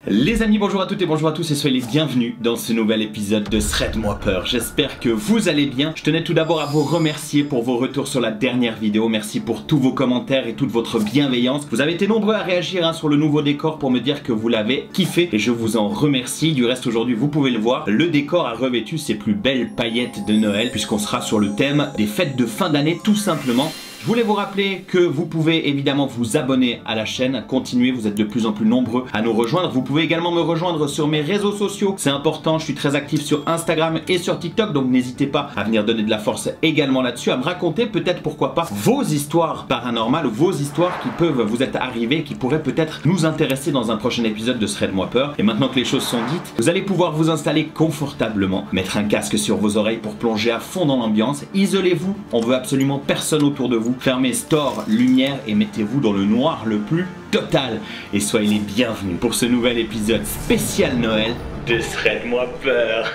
Les amis, bonjour à toutes et bonjour à tous et soyez les bienvenus dans ce nouvel épisode de Shred-moi peur. J'espère que vous allez bien. Je tenais tout d'abord à vous remercier pour vos retours sur la dernière vidéo. Merci pour tous vos commentaires et toute votre bienveillance. Vous avez été nombreux à réagir sur le nouveau décor pour me dire que vous l'avez kiffé et je vous en remercie. Du reste, aujourd'hui, vous pouvez le voir, le décor a revêtu ses plus belles paillettes de Noël puisqu'on sera sur le thème des fêtes de fin d'année tout simplement. Je voulais vous rappeler que vous pouvez évidemment vous abonner à la chaîne, continuez, vous êtes de plus en plus nombreux à nous rejoindre. Vous pouvez également me rejoindre sur mes réseaux sociaux, c'est important, je suis très actif sur Instagram et sur TikTok, donc n'hésitez pas à venir donner de la force également là-dessus, à me raconter peut-être pourquoi pas vos histoires paranormales ou vos histoires qui peuvent vous être arrivées, qui pourraient peut-être nous intéresser dans un prochain épisode de Shred-moi peur. Et maintenant que les choses sont dites, vous allez pouvoir vous installer confortablement, mettre un casque sur vos oreilles pour plonger à fond dans l'ambiance, isolez-vous, on veut absolument personne autour de vous. Fermez store, lumière et mettez-vous dans le noir le plus total. Et soyez les bienvenus pour ce nouvel épisode spécial Noël de Shred-moi peur.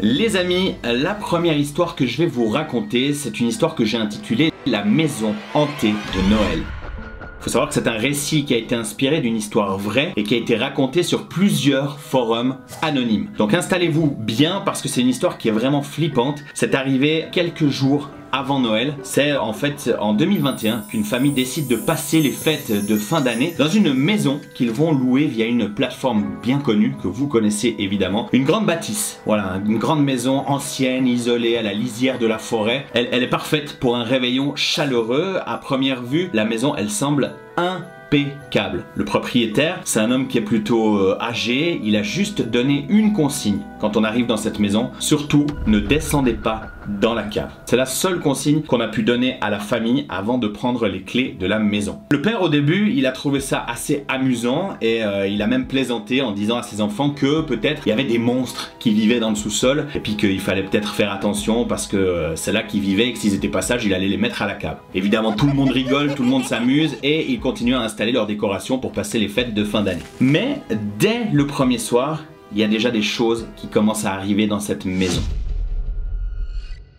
Les amis, la première histoire que je vais vous raconter, c'est une histoire que j'ai intitulée La maison hantée de Noël. Faut savoir que c'est un récit qui a été inspiré d'une histoire vraie et qui a été racontée sur plusieurs forums anonymes. Donc installez-vous bien parce que c'est une histoire qui est vraiment flippante. C'est arrivé quelques jours avant Noël. C'est en fait en 2021 qu'une famille décide de passer les fêtes de fin d'année dans une maison qu'ils vont louer via une plateforme bien connue que vous connaissez évidemment. Une grande bâtisse, voilà, une grande maison ancienne, isolée à la lisière de la forêt. Elle est parfaite pour un réveillon chaleureux. À première vue, la maison elle semble impeccable. Le propriétaire, c'est un homme qui est plutôt âgé, il a juste donné une consigne quand on arrive dans cette maison, surtout ne descendez pas dans la cave. C'est la seule consigne qu'on a pu donner à la famille avant de prendre les clés de la maison. Le père au début, il a trouvé ça assez amusant et il a même plaisanté en disant à ses enfants que peut-être il y avait des monstres qui vivaient dans le sous-sol et puis qu'il fallait peut-être faire attention parce que c'est là qu'ils vivaient et que s'ils étaient pas sages, il allait les mettre à la cave. Évidemment, tout le monde rigole, tout le monde s'amuse et ils continuent à installer leurs décorations pour passer les fêtes de fin d'année. Mais dès le premier soir, il y a déjà des choses qui commencent à arriver dans cette maison.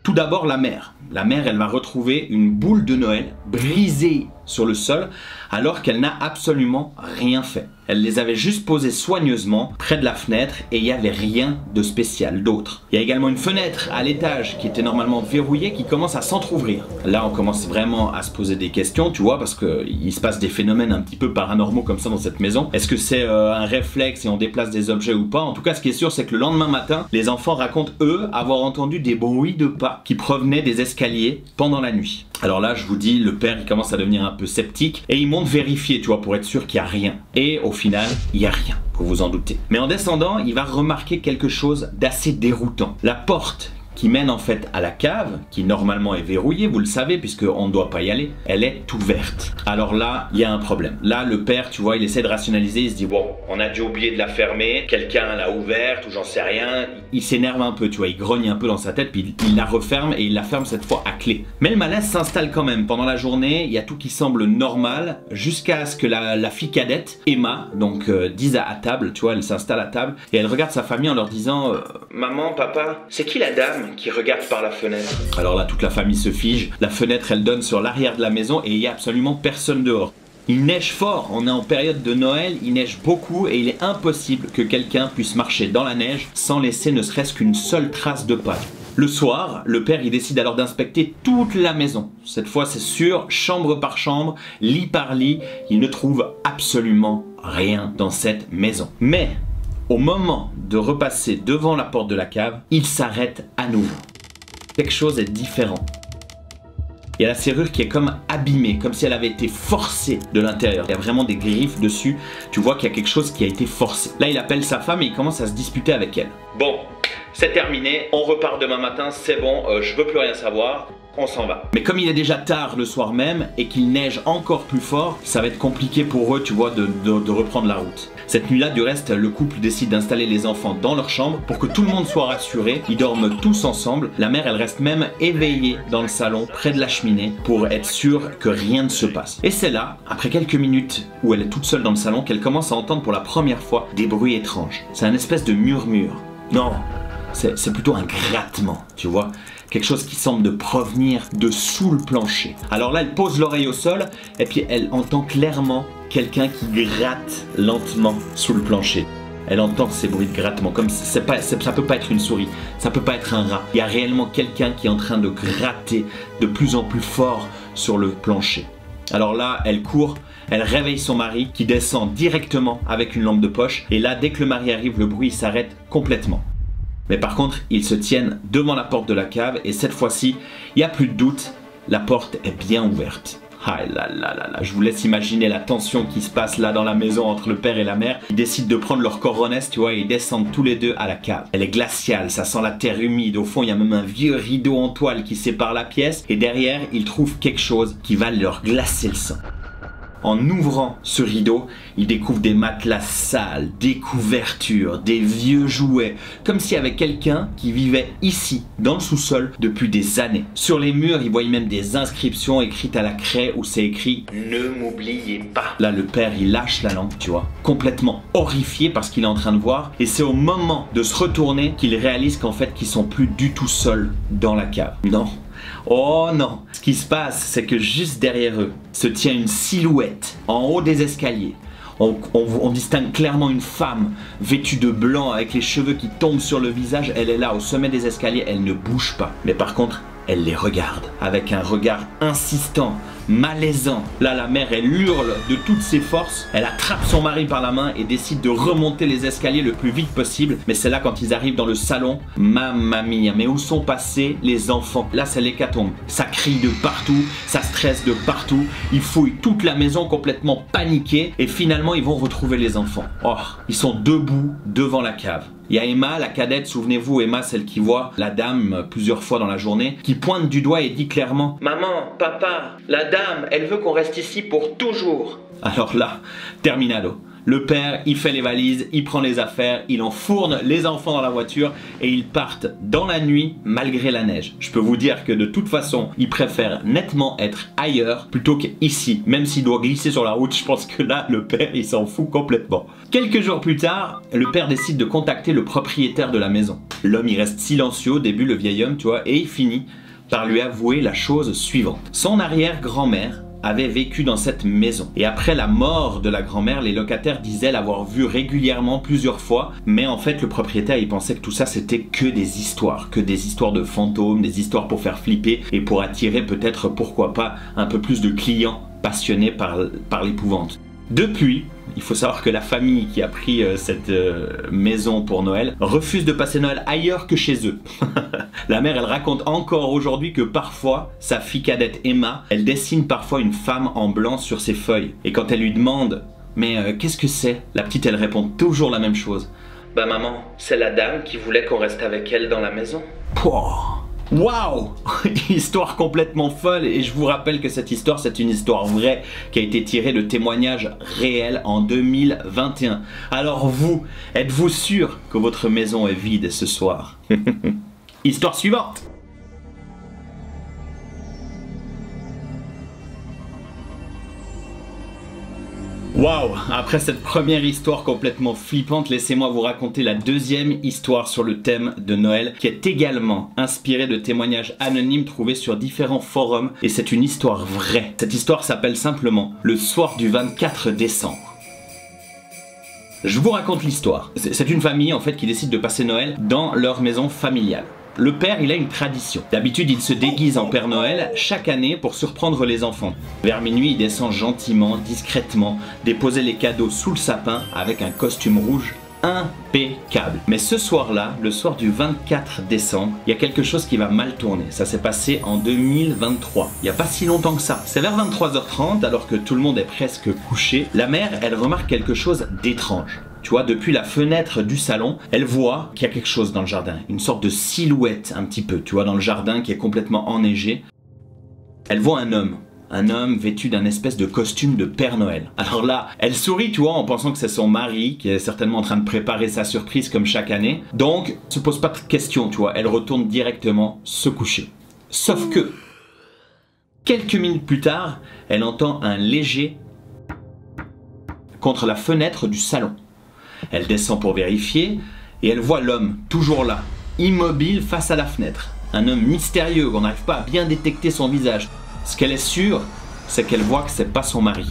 Tout d'abord la mère. La mère, elle va retrouver une boule de Noël brisée sur le sol alors qu'elle n'a absolument rien fait. Elle les avait juste posées soigneusement près de la fenêtre et il n'y avait rien de spécial d'autre. Il y a également une fenêtre à l'étage qui était normalement verrouillée qui commence à s'entrouvrir. Là, on commence vraiment à se poser des questions, tu vois, parce qu'il se passe des phénomènes un petit peu paranormaux comme ça dans cette maison. Est-ce que c'est un réflexe et on déplace des objets ou pas? En tout cas, ce qui est sûr, c'est que le lendemain matin, les enfants racontent, eux, avoir entendu des bruits de pas qui provenaient des escaliers pendant la nuit. Alors là, je vous dis, le père, il commence à devenir un peu sceptique et il monte vérifier, tu vois, pour être sûr qu'il n'y a rien. Et au final, il n'y a rien, pour vous en douter. Mais en descendant, il va remarquer quelque chose d'assez déroutant. La porte qui mène en fait à la cave, qui normalement est verrouillée, vous le savez, puisqu'on ne doit pas y aller, elle est ouverte. Alors là, il y a un problème. Là, le père, tu vois, il essaie de rationaliser, il se dit, bon, on a dû oublier de la fermer, quelqu'un l'a ouverte, ou j'en sais rien. Il s'énerve un peu, tu vois, il grogne un peu dans sa tête, puis il la referme, et il la ferme cette fois à clé. Mais le malaise s'installe quand même. Pendant la journée, il y a tout qui semble normal, jusqu'à ce que la fille cadette, Emma, donc dise à table, tu vois, elle s'installe à table, et elle regarde sa famille en leur disant, maman, papa, c'est qui la dame qui regarde par la fenêtre? Alors là, toute la famille se fige. La fenêtre, elle donne sur l'arrière de la maison et il n'y a absolument personne dehors. Il neige fort, on est en période de Noël, il neige beaucoup et il est impossible que quelqu'un puisse marcher dans la neige sans laisser ne serait-ce qu'une seule trace de pas. Le soir, le père il décide alors d'inspecter toute la maison. Cette fois, c'est sûr, chambre par chambre, lit par lit, il ne trouve absolument rien dans cette maison. Mais au moment de repasser devant la porte de la cave, il s'arrête à nouveau. Quelque chose est différent. Il y a la serrure qui est comme abîmée, comme si elle avait été forcée de l'intérieur. Il y a vraiment des griffes dessus. Tu vois qu'il y a quelque chose qui a été forcé. Là, il appelle sa femme et il commence à se disputer avec elle. Bon, c'est terminé. On repart demain matin. C'est bon, je veux plus rien savoir. On s'en va. Mais comme il est déjà tard le soir même et qu'il neige encore plus fort, ça va être compliqué pour eux, tu vois, de reprendre la route. Cette nuit-là, du reste, le couple décide d'installer les enfants dans leur chambre pour que tout le monde soit rassuré. Ils dorment tous ensemble. La mère, elle reste même éveillée dans le salon, près de la cheminée, pour être sûre que rien ne se passe. Et c'est là, après quelques minutes où elle est toute seule dans le salon, qu'elle commence à entendre pour la première fois des bruits étranges. C'est un espèce de murmure. Non, c'est plutôt un grattement, tu vois. Quelque chose qui semble de provenir de sous le plancher. Alors là, elle pose l'oreille au sol et puis elle entend clairement quelqu'un qui gratte lentement sous le plancher. Elle entend ces bruits de grattement, comme ça peut pas être une souris, ça peut pas être un rat. Il y a réellement quelqu'un qui est en train de gratter de plus en plus fort sur le plancher. Alors là, elle court, elle réveille son mari qui descend directement avec une lampe de poche. Et là, dès que le mari arrive, le bruit s'arrête complètement. Mais par contre, ils se tiennent devant la porte de la cave et cette fois-ci, il n'y a plus de doute, la porte est bien ouverte. Ah là là là là, je vous laisse imaginer la tension qui se passe là dans la maison entre le père et la mère. Ils décident de prendre leur coronesses, tu vois, et ils descendent tous les deux à la cave. Elle est glaciale, ça sent la terre humide. Au fond, il y a même un vieux rideau en toile qui sépare la pièce. Et derrière, ils trouvent quelque chose qui va leur glacer le sang. En ouvrant ce rideau, ils découvrent des matelas sales, des couvertures, des vieux jouets, comme s'il y avait quelqu'un qui vivait ici, dans le sous-sol, depuis des années. Sur les murs, ils voient même des inscriptions écrites à la craie où c'est écrit « Ne m'oubliez pas ». Là, le père, il lâche la lampe, tu vois, complètement horrifié par ce qu'il est en train de voir. Et c'est au moment de se retourner qu'il réalise qu'en fait, qu'ils sont plus du tout seuls dans la cave. Non. Oh non! Ce qui se passe, c'est que juste derrière eux se tient une silhouette en haut des escaliers. On distingue clairement une femme vêtue de blanc avec les cheveux qui tombent sur le visage. Elle est là au sommet des escaliers, elle ne bouge pas. Mais par contre, elle les regarde avec un regard insistant, malaisant. Là, la mère, elle hurle de toutes ses forces. Elle attrape son mari par la main et décide de remonter les escaliers le plus vite possible. Mais c'est là, quand ils arrivent dans le salon, mamma mia, mais où sont passés les enfants? Là, c'est l'hécatombe. Ça crie de partout, ça stresse de partout. Ils fouillent toute la maison complètement paniqués. Et finalement, ils vont retrouver les enfants. Oh, ils sont debout devant la cave. Il y a Emma, la cadette, souvenez-vous, Emma, celle qui voit la dame plusieurs fois dans la journée, qui pointe du doigt et dit clairement « Maman, papa, la dame, elle veut qu'on reste ici pour toujours !» Alors là, terminado. Le père, il fait les valises, il prend les affaires, il enfourne les enfants dans la voiture et ils partent dans la nuit malgré la neige. Je peux vous dire que de toute façon, il préfère nettement être ailleurs plutôt qu'ici. Même s'il doit glisser sur la route, je pense que là, le père, il s'en fout complètement. Quelques jours plus tard, le père décide de contacter le propriétaire de la maison. L'homme, il reste silencieux au début, le vieil homme, tu vois, et il finit par lui avouer la chose suivante. Son arrière-grand-mère avait vécu dans cette maison. Et après la mort de la grand-mère, les locataires disaient l'avoir vue régulièrement plusieurs fois. Mais en fait, le propriétaire, il pensait que tout ça, c'était que des histoires de fantômes, des histoires pour faire flipper et pour attirer peut-être, pourquoi pas, un peu plus de clients passionnés par l'épouvante. Depuis, il faut savoir que la famille qui a pris cette maison pour Noël refuse de passer Noël ailleurs que chez eux. La mère, elle raconte encore aujourd'hui que parfois, sa fille cadette Emma, elle dessine parfois une femme en blanc sur ses feuilles. Et quand elle lui demande « Mais qu'est-ce que c'est ?» La petite, elle répond toujours la même chose. « Bah maman, c'est la dame qui voulait qu'on reste avec elle dans la maison. » Pouah. Waouh! Histoire complètement folle, et je vous rappelle que cette histoire, c'est une histoire vraie qui a été tirée de témoignages réels en 2021. Alors vous, êtes-vous sûr que votre maison est vide ce soir? Histoire suivante! Waouh! Après cette première histoire complètement flippante, laissez-moi vous raconter la deuxième histoire sur le thème de Noël qui est également inspirée de témoignages anonymes trouvés sur différents forums et c'est une histoire vraie. Cette histoire s'appelle simplement « Le soir du 24 décembre ». Je vous raconte l'histoire. C'est une famille en fait qui décide de passer Noël dans leur maison familiale. Le père, il a une tradition. D'habitude, il se déguise en Père Noël chaque année pour surprendre les enfants. Vers minuit, il descend gentiment, discrètement, déposer les cadeaux sous le sapin avec un costume rouge impeccable. Mais ce soir-là, le soir du 24 décembre, il y a quelque chose qui va mal tourner. Ça s'est passé en 2023. Il n'y a pas si longtemps que ça. C'est vers 23h30, alors que tout le monde est presque couché. La mère, elle remarque quelque chose d'étrange. Tu vois, depuis la fenêtre du salon, elle voit qu'il y a quelque chose dans le jardin. Une sorte de silhouette un petit peu, tu vois, dans le jardin qui est complètement enneigé. Elle voit un homme un homme vêtu d'un espèce de costume de Père Noël. Alors là, elle sourit, tu vois, en pensant que c'est son mari qui est certainement en train de préparer sa surprise comme chaque année. Donc, se pose pas de questions, tu vois, elle retourne directement se coucher. Sauf que, quelques minutes plus tard, elle entend un léger contre la fenêtre du salon. Elle descend pour vérifier et elle voit l'homme, toujours là, immobile face à la fenêtre. Un homme mystérieux, on n'arrive pas à bien détecter son visage. Ce qu'elle est sûre, c'est qu'elle voit que c'est pas son mari.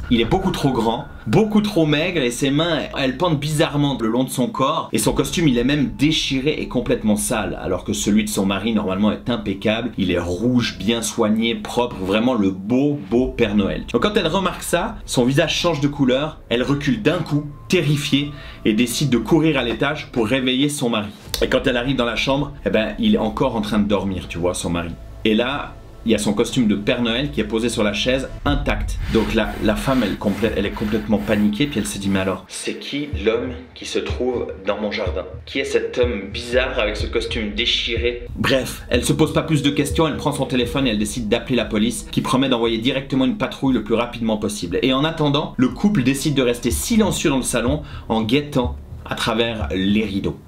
Il est beaucoup trop grand, beaucoup trop maigre et ses mains, elles pendent bizarrement le long de son corps. Et son costume, il est même déchiré et complètement sale, alors que celui de son mari, normalement, est impeccable. Il est rouge, bien soigné, propre, vraiment le beau Père Noël. Donc quand elle remarque ça, son visage change de couleur, elle recule d'un coup, terrifiée, et décide de courir à l'étage pour réveiller son mari. Et quand elle arrive dans la chambre, eh ben, il est encore en train de dormir, tu vois, son mari. Et là, il y a son costume de Père Noël qui est posé sur la chaise, intact. Donc la femme, elle est complètement paniquée, puis elle se dit, mais alors, c'est qui l'homme qui se trouve dans mon jardin? Qui est cet homme bizarre avec ce costume déchiré? Bref, elle se pose pas plus de questions, elle prend son téléphone et elle décide d'appeler la police, qui promet d'envoyer directement une patrouille le plus rapidement possible. Et en attendant, le couple décide de rester silencieux dans le salon en guettant à travers les rideaux.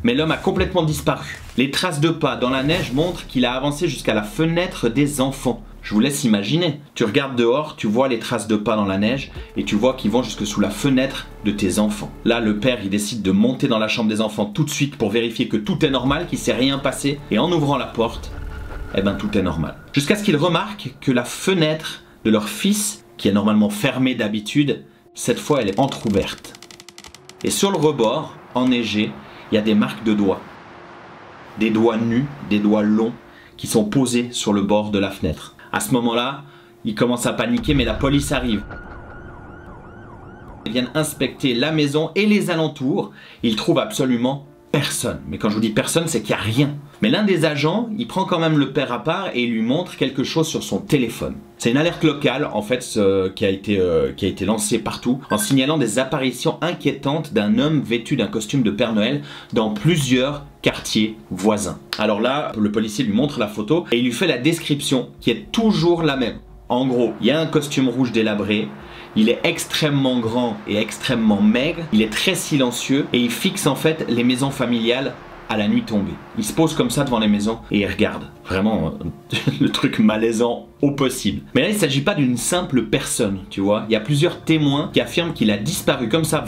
Mais l'homme a complètement disparu. Les traces de pas dans la neige montrent qu'il a avancé jusqu'à la fenêtre des enfants. Je vous laisse imaginer. Tu regardes dehors, tu vois les traces de pas dans la neige et tu vois qu'ils vont jusque sous la fenêtre de tes enfants. Là, le père, il décide de monter dans la chambre des enfants tout de suite pour vérifier que tout est normal, qu'il ne s'est rien passé. Et en ouvrant la porte, eh ben tout est normal. Jusqu'à ce qu'il remarque que la fenêtre de leur fils, qui est normalement fermée d'habitude, cette fois, elle est entrouverte. Et sur le rebord, enneigé, il y a des marques de doigts. Des doigts nus, des doigts longs, qui sont posés sur le bord de la fenêtre. À ce moment-là, il commence à paniquer, mais la police arrive. Ils viennent inspecter la maison et les alentours. Ils trouvent absolument personne. Mais quand je vous dis personne, c'est qu'il n'y a rien. Mais l'un des agents, il prend quand même le père à part et il lui montre quelque chose sur son téléphone. C'est une alerte locale, en fait, qui a été lancée partout, en signalant des apparitions inquiétantes d'un homme vêtu d'un costume de Père Noël dans plusieurs quartiers voisins. Alors là, le policier lui montre la photo et il lui fait la description, qui est toujours la même. En gros, il y a un costume rouge délabré, il est extrêmement grand et extrêmement maigre, il est très silencieux et il fixe en fait les maisons familiales à la nuit tombée. Il se pose comme ça devant les maisons et il regarde. Vraiment, le truc malaisant au possible. Mais là, il ne s'agit pas d'une simple personne, tu vois. Il y a plusieurs témoins qui affirment qu'il a disparu comme ça,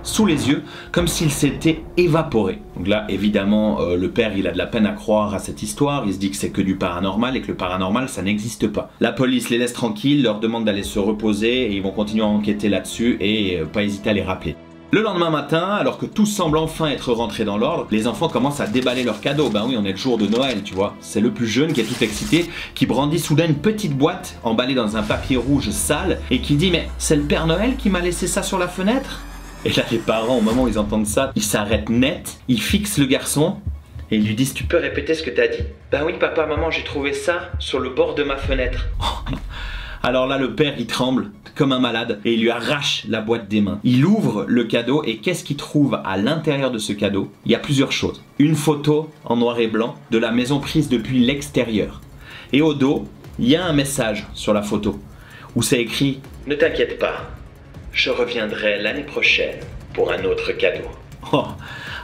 sous les yeux, comme s'il s'était évaporé. Donc là, évidemment, le père, il a de la peine à croire à cette histoire. Il se dit que c'est que du paranormal et que le paranormal, ça n'existe pas. La police les laisse tranquilles, leur demande d'aller se reposer et ils vont continuer à enquêter là-dessus et pas hésiter à les rappeler. Le lendemain matin, alors que tout semble enfin être rentré dans l'ordre, les enfants commencent à déballer leurs cadeaux. Ben oui, on est le jour de Noël, tu vois. C'est le plus jeune qui est tout excité, qui brandit soudain une petite boîte emballée dans un papier rouge sale et qui dit « Mais c'est le Père Noël qui m'a laissé ça sur la fenêtre ?» Et là, les parents, au moment où ils entendent ça, ils s'arrêtent net, ils fixent le garçon et ils lui disent « Tu peux répéter ce que t'as dit ?»« Ben oui, papa, maman, j'ai trouvé ça sur le bord de ma fenêtre. » Alors là, le père, il tremble comme un malade et il lui arrache la boîte des mains. Il ouvre le cadeau et qu'est-ce qu'il trouve à l'intérieur de ce cadeau? Il y a plusieurs choses. Une photo en noir et blanc de la maison prise depuis l'extérieur. Et au dos, il y a un message sur la photo où c'est écrit « Ne t'inquiète pas, je reviendrai l'année prochaine pour un autre cadeau. » Oh,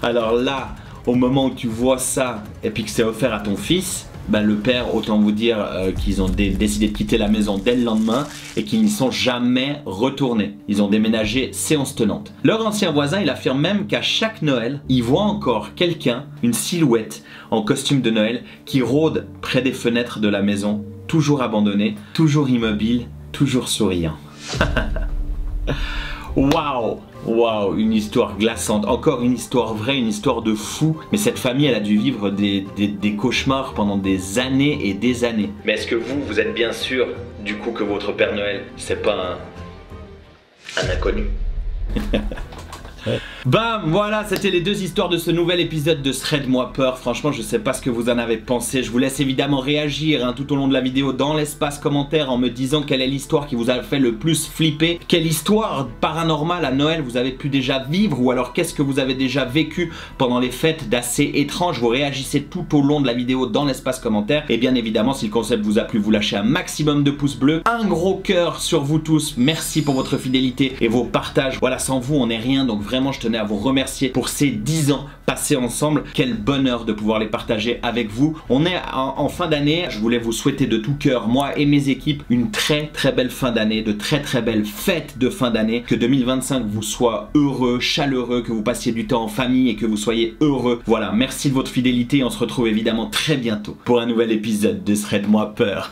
alors là, au moment où tu vois ça et puis que c'est offert à ton fils, ben le père, autant vous dire qu'ils ont décidé de quitter la maison dès le lendemain et qu'ils n'y sont jamais retournés. Ils ont déménagé séance tenante. Leur ancien voisin, il affirme même qu'à chaque Noël, il voit encore quelqu'un, une silhouette en costume de Noël, qui rôde près des fenêtres de la maison, toujours abandonnée, toujours immobile, toujours souriant. Waouh! Waouh, une histoire glaçante, encore une histoire vraie, une histoire de fou. Mais cette famille, elle a dû vivre des cauchemars pendant des années et des années. Mais est-ce que vous êtes bien sûr, du coup, que votre Père Noël, c'est pas un inconnu? Bam, voilà, c'était les deux histoires de ce nouvel épisode de Thread-moi peur. Franchement, je sais pas ce que vous en avez pensé. Je vous laisse évidemment réagir tout au long de la vidéo dans l'espace commentaire en me disant quelle est l'histoire qui vous a fait le plus flipper. Quelle histoire paranormale à Noël vous avez pu déjà vivre, ou alors qu'est-ce que vous avez déjà vécu pendant les fêtes d'assez étrange. Vous réagissez tout au long de la vidéo dans l'espace commentaire. Et bien évidemment, si le concept vous a plu, vous lâchez un maximum de pouces bleus. Un gros cœur sur vous tous. Merci pour votre fidélité et vos partages. Voilà, sans vous, on n'est rien. Donc vraiment, je tenais à vous remercier pour ces 10 ans passés ensemble. Quel bonheur de pouvoir les partager avec vous. On est en fin d'année. Je voulais vous souhaiter de tout cœur, moi et mes équipes, une très belle fin d'année, de très belles fêtes de fin d'année. Que 2025 vous soit heureux, chaleureux, que vous passiez du temps en famille et que vous soyez heureux. Voilà, merci de votre fidélité. On se retrouve évidemment très bientôt pour un nouvel épisode de Thread-moi peur.